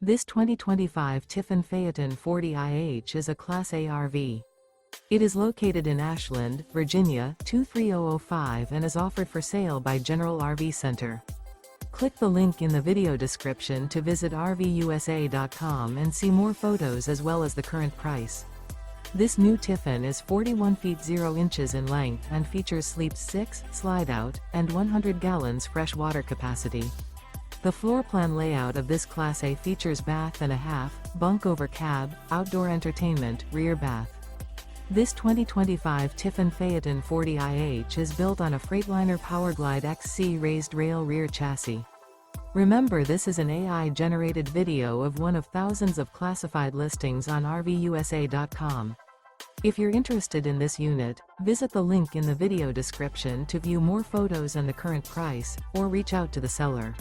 This 2025 Tiffin Phaeton 40IH is a Class A RV. It is located in Ashland, Virginia, 23005 and is offered for sale by General RV Center. Click the link in the video description to visit RVUSA.com and see more photos as well as the current price. This new Tiffin is 41 feet 0 inches in length and features sleeps 6, Slideout, and 100 gallons fresh water capacity. The floor plan layout of this Class A features bath and a half, bunk over cab, outdoor entertainment, rear bath. This 2025 Tiffin Phaeton 40IH is built on a Freightliner PowerGlide XC raised rail rear chassis. Remember, this is an AI-generated video of one of thousands of classified listings on RVUSA.com. If you're interested in this unit, visit the link in the video description to view more photos and the current price, or reach out to the seller.